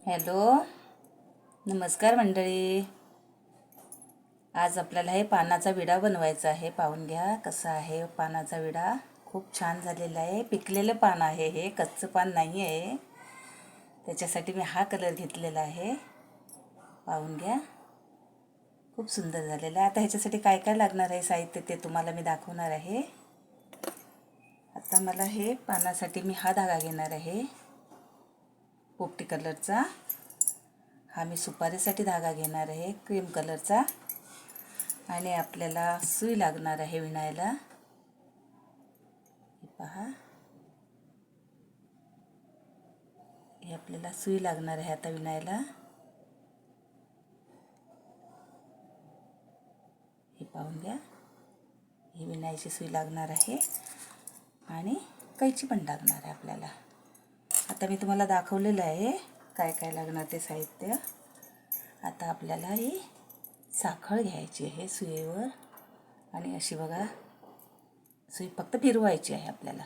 Hello, नमस्कार मंडळी. आज आपल्याला हे पानाचा विडा बनवायचा आहे. पाहून घ्या कसा आहे पानाचा विडा. खूप छान झालेला आहे. पिकलेलं पान आहे, हे कच्चं पान नाही आहे. त्याच्यासाठी मी हा कलर घेतलेला आहे. पाहून घ्या, खूप सुंदर झालेला आहे. आता ह्याच्यासाठी काय काय लागणार आहे साहित्य ते तुम्हाला मी दाखवणार आहे. आता मला हे पानासाठी मी हा धागा घेणार आहे, पोपटी कलरचा. हा मी सुपारीसाठी धागा घेणार आहे, क्रीम कलरचा. आणि आपल्याला सुई लागणार आहे विणायला. हे पहा, हे आपल्याला सुई लागणार आहे आता विणायला. हे पाहून घ्या, ही विणायची सुई लागणार आहे आणि कैची पण लागणार आहे आपल्याला. आता मी तुम्हाला दाखवलेलं आहे काय काय लागणार ते साहित्य. आता आपल्याला ही साखळ घ्यायची आहे सुईवर आणि अशी बघा, सुई फक्त फिरवायची आहे आपल्याला.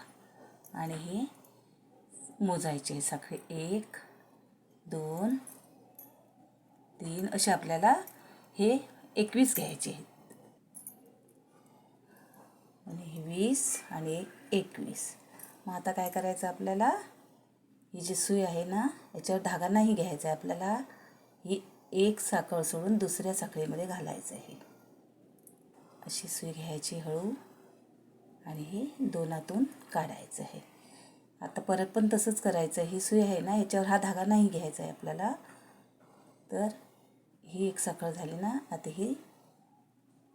आणि ही मोजायची आहे साखळी. 1 2 3 असे आपल्याला हे 21 घ्यायचे आहेत. आणि हे 20 आणि 21. मग आता काय करायचं आपल्याला, ही जी सुई आहे ना याच्यावर धागा नाही घ्यायचा आहे आपल्याला. ही एक साखळ सोडून दुसऱ्या साखळीमध्ये घालायचं आहे. अशी सुई घ्यायची हळू आणि ही दोनातून काढायचं आहे. आता परत पण तसंच करायचं. ही सुई आहे ना याच्यावर हा धागा नाही घ्यायचा आहे आपल्याला. तर ही एक साखळ झाली ना, आता ही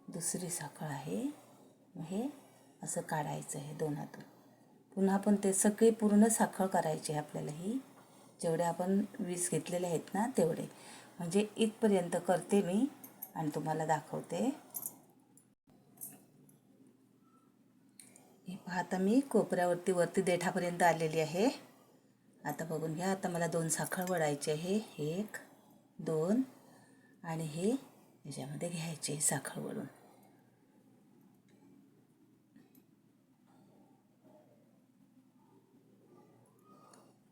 दुसरी साखळ आहे. मग हे असं काढायचं आहे दोनातून. पुन्हा पण ते सगळे पूर्ण साखळ करायची आहे आपल्याला. ही जेवढे आपण 20 घेतलेले आहेत ना तेवढे. म्हणजे इथपर्यंत करते मी आणि तुम्हाला दाखवते. हे पाहता, मी कोपऱ्यावरती वरती देठापर्यंत आलेली आहे. आता बघून घ्या, आता मला 2 साखळ वळायचे आहे. 1 2 आणि हे ह्याच्यामध्ये घ्यायचे साखळ वळून.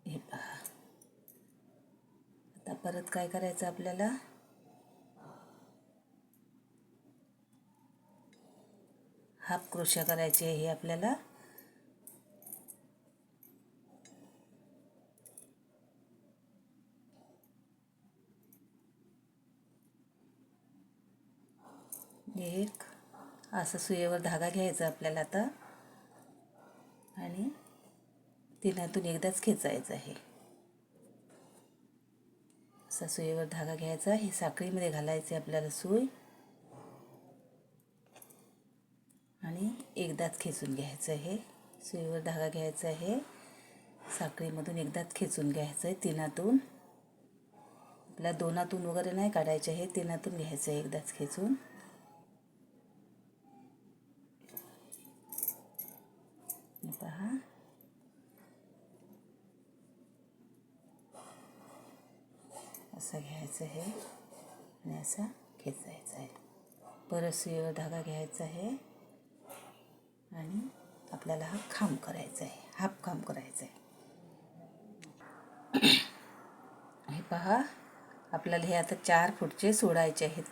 हे पहा, आता परत काय करायचं आपल्याला, हाफ क्रोशा करायचे आहे आपल्याला. एक असं सुईवर धागा घ्यायचा आपल्याला आता आणि तिनातून एकदाच खेचायचं आहे. असा सुईवर धागा घ्यायचा, हे साखळीमध्ये घालायचे आपल्याला सुई आणि एकदाच खेचून घ्यायचं आहे. सुईवर धागा घ्यायचा आहे, साखळीमधून एकदाच खेचून घ्यायचं आहे तिनातून. आपल्या दोनातून वगैरे नाही काढायचे आहे, तिनातून घ्यायचं आहे एकदाच खेचून. पहा, असं घ्यायचं आहे आणि असा खेचायचा आहे. परत सुईवर धागा घ्यायचा आहे आणि आपल्याला हा खांब करायचा आहे, हाफ खांब करायचा आहे. हे पहा, आपल्याला हे आता 4 फूटचे सोडायचे आहेत.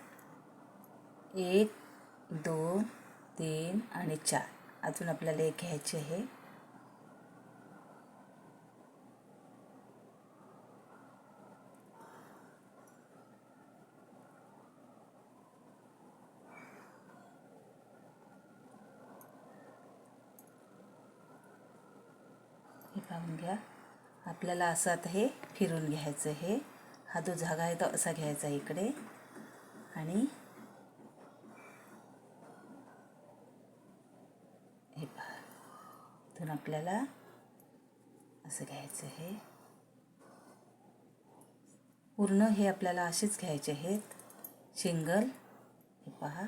1 2 3 आणि 4. अजून आपल्याला एक घ्यायचे आहे. हे पाहून घ्या, आपल्याला असं आता हे फिरून घ्यायचं आहे. हा जो धागा आहे तो असा घ्यायचा इकडे आणि हे पहा, इथून आपल्याला असं घ्यायचं आहे. पूर्ण हे आपल्याला असेच घ्यायचे आहेत शिंगल. हे पहा,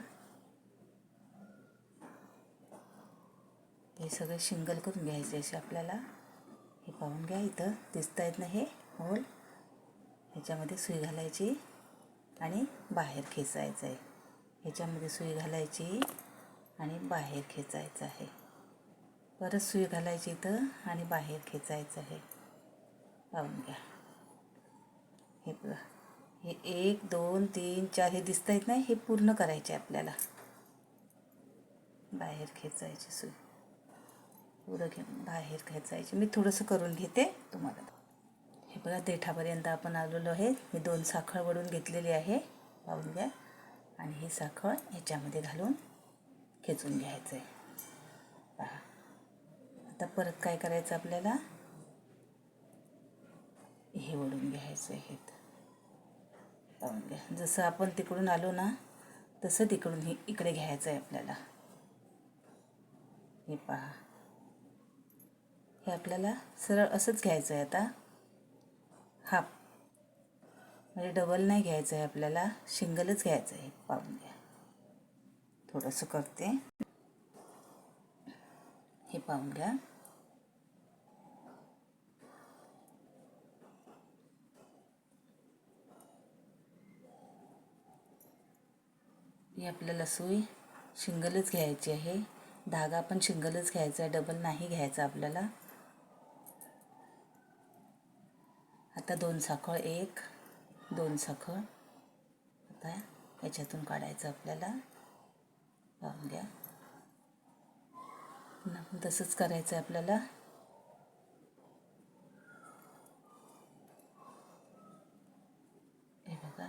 हे सगळे शिंगल करून घ्यायचे असे आपल्याला. हे पाहून घ्या, इथं दिसत आहेत ना हे होल, ह्याच्यामध्ये सुई घालायची आणि बाहेर खेचायचं आहे. ह्याच्यामध्ये सुई घालायची आणि बाहेर खेचायचं आहे. परत सुई घालायची इथं आणि बाहेर खेचायचं आहे. पाहून घ्या, हे 1 2 3 4 हे दिसत आहेत नाही, हे पूर्ण करायचे आपल्याला. बाहेर खेचायची सुई पुढं घेऊन बाहेर खेचायची. मी थोडंसं करून घेते तुम्हाला. हे बघा देठापर्यंत आपण आलेलो आहे. मी 2 साखळ वडून घेतलेली आहे, पाहून घ्या. आणि ही साखळ ह्याच्यामध्ये घालून खेचून घ्यायचं आहे. पहा आता परत काय करायचं आपल्याला, हे वडून घ्यायचं आहे. पाहून घ्या, जसं आपण तिकडून आलो ना तसं तिकडून हे इकडे घ्यायचं आहे आपल्याला. हे पहा, हे आपल्याला सरळ असंच घ्यायचं आहे. आता हाफ म्हणजे डबल नाही घ्यायचं आहे आपल्याला, सिंगलच घ्यायचं आहे. पाहून घ्या, थोडंसं करते. हे पाहून घ्या. ही आपल्याला सुई सिंगलच घ्यायची आहे. धागा पण सिंगलच घ्यायचा आहे, डबल नाही घ्यायचा आपल्याला. आता 2 साखळ, 1 2 साखळ आता याच्यातून काढायचं आपल्याला. पाहून घ्या, पुन्हा पण तसंच करायचं आहे आपल्याला. हे बघा,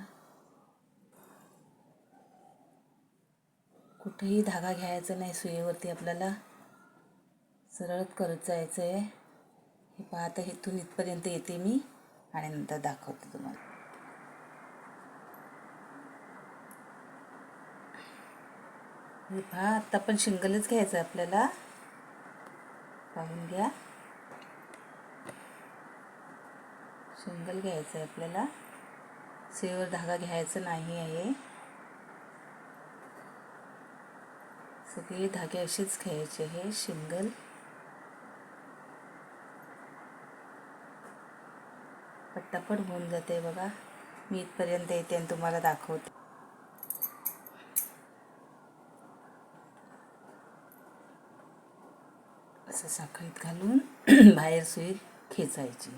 कुठेही धागा घ्यायचा नाही सुईवरती, आपल्याला सरळ करत जायचं आहे. हे पहा, आता इथून इथपर्यंत येते मी आणि नंतर दाखवते तुम्हाला. हे पहा, आता पण सिंगलच घ्यायचं आहे आपल्याला. पाहून घ्या, सिंगल घ्यायचं आहे आपल्याला, सुईवर धागा घ्यायचा नाही आहे. सगळे धागे असेच घ्यायचे आहे, सिंगल. पटापट होऊन जाते. बघा, मी इथपर्यंत येते आणि तुम्हाला दाखवते. असं साखळीत घालून बाहेर सुई खेचायची.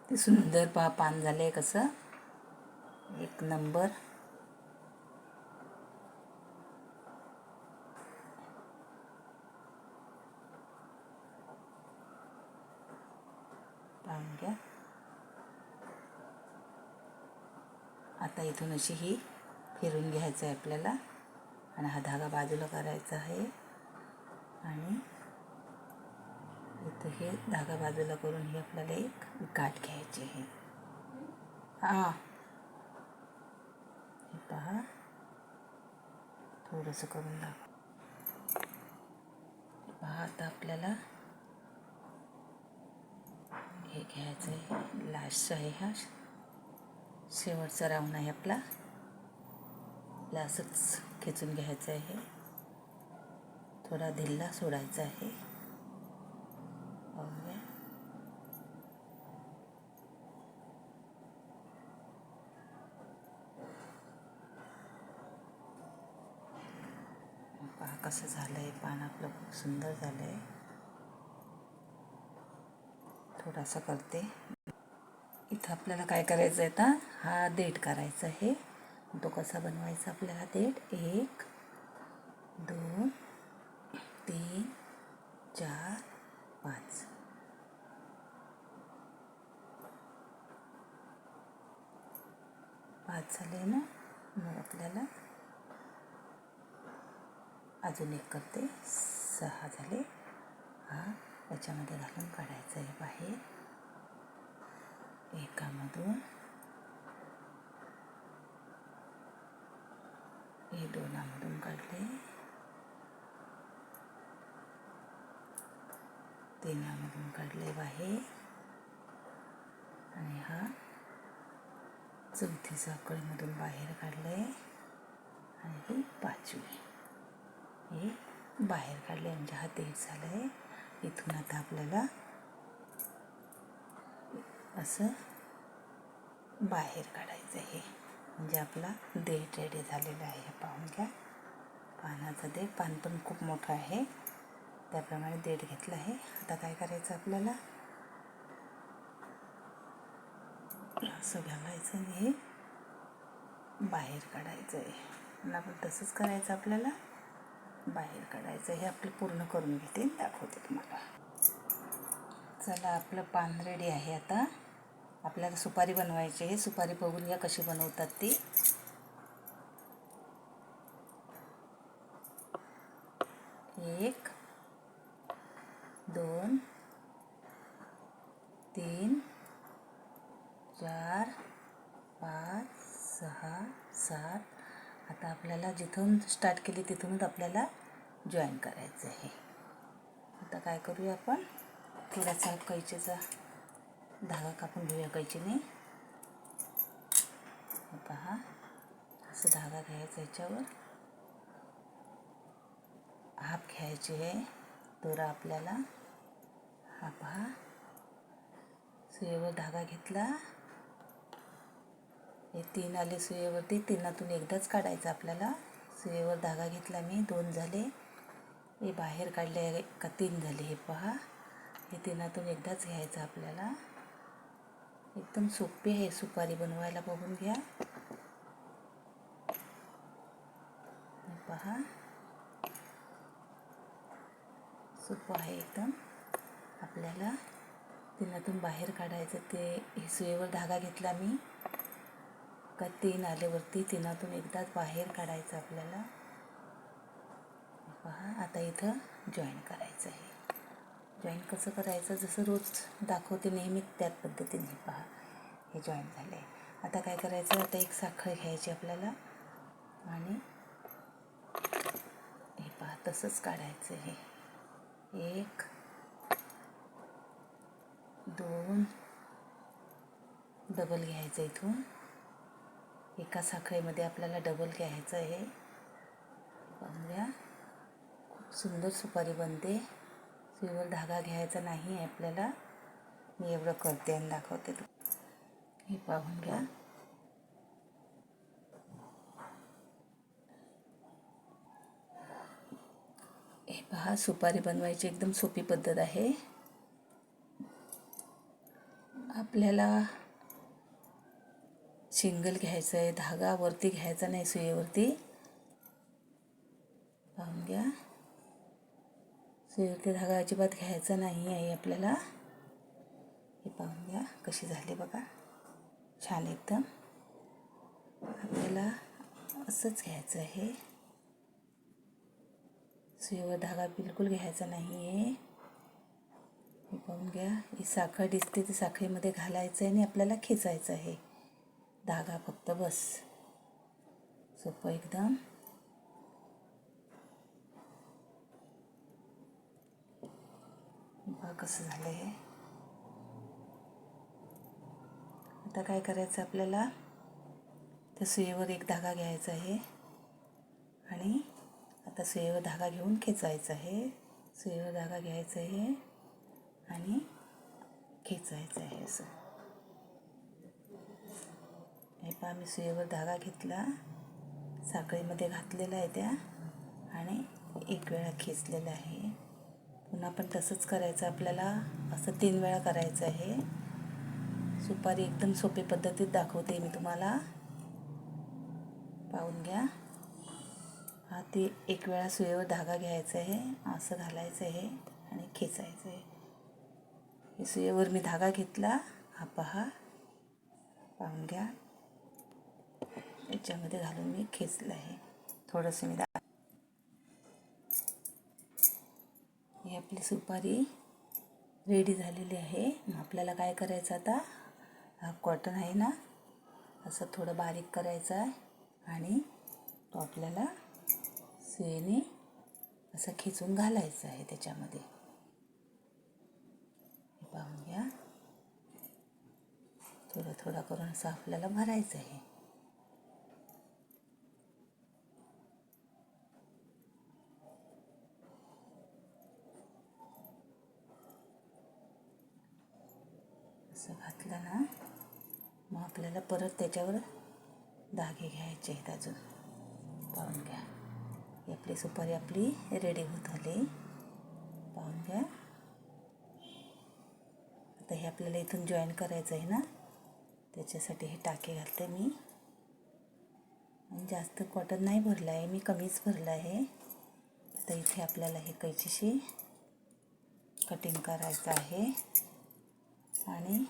ते सुंदर पहा पान झाले कसं, एक नंबर. पाहून घ्या. आता इथून अशी ही फिरून घ्यायचं आहे आपल्याला आणि हा धागा बाजूला करायचा आहे. आणि इथं हे धागा बाजूला करून ही आपल्याला एक गाठ घ्यायची आहे. हे पहा, थोडंसं करून दाखव. पहा, आता आपल्याला हे घ्यायचं आहे, लास्टचा आहे हा शेवटचा राऊंड आहे आपला. असंच खेचून घ्यायचं आहे, थोडा ढिल्ला सोडायचा आहे. पहा कसं झालं आहे, पान आपलं खूप सुंदर झालं आहे. थोडासा करते. इथं आपल्याला काय करायचं आहे, आता हा देठ करायचा आहे. तो कसा बनवायचा आपल्याला देठ, 1 2 3 4 5 5 झाले ना. मग आपल्याला अजून एक करते, 6 झाले. हा याच्यामध्ये घालून काढायचं आहे बाहेर. एकामधून हे 2मधून काढले, 3मधून काढले बाहेर. आणि हा 4थी साखळीमधून बाहेर काढले आणि ही 5वी हे बाहेर काढले. म्हणजे हा देठ झाला आहे. इथून आता आपल्याला असं बाहेर काढायचं आहे, म्हणजे आपला देठ रेडी झालेला आहे. पाहून घ्या, पानाचं देठ, पान पण खूप मोठं आहे, त्याप्रमाणे देठ घेतलं आहे. आता काय करायचं आपल्याला, असं घालायचं आणि हे बाहेर काढायचं आहे. आणि आपण तसंच करायचं, आपल्याला बाहेर काढायचं. हे आपलं पूर्ण करून घेते, दाखवते तुम्हाला. चला, आपलं पान रेडी आहे. आता आपल्याला सुपारी बनवायची आहे. सुपारी बघून घ्या कशी बनवतात ती. एक, 2, 3, 4, 5, 6, 7. आता आपल्याला जिथून स्टार्ट केली तिथूनच आपल्याला जॉईन करायचं आहे. आता काय करूया, आपण थोडासा कैचीचा धागा कापून घेऊया कैचीने. पहा, असं धागा घ्यायचा, याच्यावर हाफ घ्यायची आहे दोरा आपल्याला. हा पहा, सुईवर धागा घेतला. हे 3 आले सुईवरती, 3तून एकदाच काढायचं आपल्याला. सुईवर धागा घेतला मी, 2 झाले. हे बाहेर काढले का 3 झाले. हे पहा, हे 3तून एकदाच घ्यायचं आपल्याला. एकदम सोपी आहे सुपारी बनवायला, बघून घ्या. पहा, सोपं आहे एकदम. आपल्याला 3तून बाहेर काढायचं. ते हे सुईवर धागा घेतला मी का 3 आल्यावरती 3तून एकदाच बाहेर काढायचं आपल्याला. पहा, आता इथं जॉईन करायचं आहे. जॉईन कसं करायचं, जसं रोज दाखवते नेहमी त्याच पद्धतीने. पहा, हे जॉईन झालं आहे. आता काय करायचं, आता एक साखळ घ्यायची आपल्याला आणि हे पहा तसंच काढायचं. हे 1, 2 डबल घ्यायचं. इथून एका साखळीमध्ये आपल्याला डबल घ्यायचं आहे. बघूया, खूप सुंदर सुपारी बनते. सुईवर धागा घ्यायचा नाही आहे आपल्याला. मी एवढं करते आणि दाखवते. हे पाहून घ्या. हे पहा, सुपारी बनवायची एकदम सोपी पद्धत आहे. आपल्याला सिंगल घ्यायचं आहे, धागा वरती घ्यायचा नाही सुईवरती. पाहून घ्या, सुईवरती धागा अजिबात घ्यायचा नाही आहे आपल्याला. हे पाहून घ्या कशी झाली बघा, छान एकदम. आपल्याला असंच घ्यायचं आहे, सुईवर धागा बिलकुल घ्यायचा नाही आहे. हे पाहून घ्या, ही साखळ दिसते ती साखळीमध्ये घालायचं आहे आणि आपल्याला खेचायचं आहे धागा फक्त, बस. सोपं एकदम. बघा कसं झालं आहे. आता काय करायचं आपल्याला, त्या सुईवर एक धागा घ्यायचा आहे आणि आता सुईवर धागा घेऊन खेचायचा आहे. सुईवर धागा घ्यायचा आहे आणि खेचायचं आहे असं. हे पहा, मी सुईवर धागा घेतला, साखळीमध्ये घातलेला आहे त्या, आणि एक वेळा खेचलेला आहे. पुन्हा पण तसंच करायचं आपल्याला. असं 3 वेळा करायचं आहे. सुपारी एकदम सोपी पद्धतीत दाखवते मी तुम्हाला, पाहून घ्या. हा, ते एक वेळा सुईवर धागा घ्यायचा आहे, असं घालायचं आहे आणि खेचायचं आहे. हे सुईवर मी धागा घेतला, हा पहा, पाहून घ्या. याच्यामध्ये घालून मी खेचलं आहे थोडंसं. मी ही आपली सुपारी रेडी झालेली आहे. मग आपल्याला काय करायचं आता, हा कॉटन आहे ना, असं थोडं बारीक करायचं आहे आणि तो आपल्याला सुईने असं खेचून घालायचं आहे त्याच्यामध्ये. पाहून घ्या, थोडं थोडं करून असं आपल्याला भरायचं आहे. असं घातलं ना, मग आपल्याला परत त्याच्यावर धागे घ्यायचे आहेत अजून. पाहून घ्या, ही आपली सुपारी आपली रेडी होत आली. पाहून घ्या. आता हे आपल्याला इथून जॉईन करायचं आहे ना, त्याच्यासाठी हे टाके घालते मी. आणि जास्त कॉटन नाही भरलं आहे मी, कमीच भरलं आहे. आता इथे आपल्याला हे कैचीशी कटिंग करायचं आहे. आणि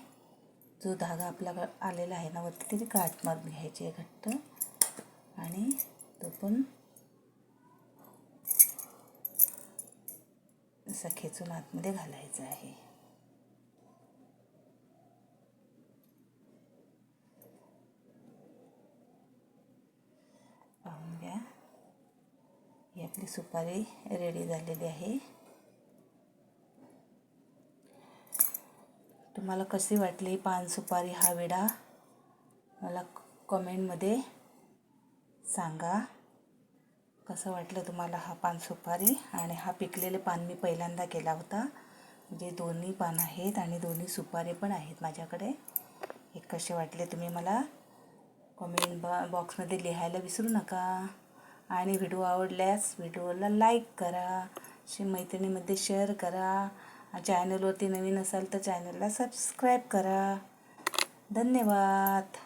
जो धागा आपला आलेला आहे ना वरती, तरी गाठ मारून घ्यायची आहे घट्ट. आणि तो पण असा खेचून आतमध्ये घालायचा आहे. पाहून घ्या, ही आपली सुपारी रेडी झालेली आहे. तुम्हाला कशी वाटली पान सुपारी हा विडा मला कमेंटमध्ये सांगा. कसं वाटलं तुम्हाला हा पान सुपारी. आणि हा पिकलेले पान मी पहिल्यांदा केला होता. म्हणजे दोन्ही पान आहेत आणि दोन्ही सुपारी पण आहेत माझ्याकडे. हे कसे वाटले तुम्ही मला कमेंट बॉक्समध्ये लिहायला विसरू नका. आणि व्हिडिओ आवडल्यास व्हिडिओला लाईक करा, मैत्रिणीमध्ये शेअर करा. चॅनलवरती नवीन असाल तर चॅनलला सबस्क्राईब करा. धन्यवाद.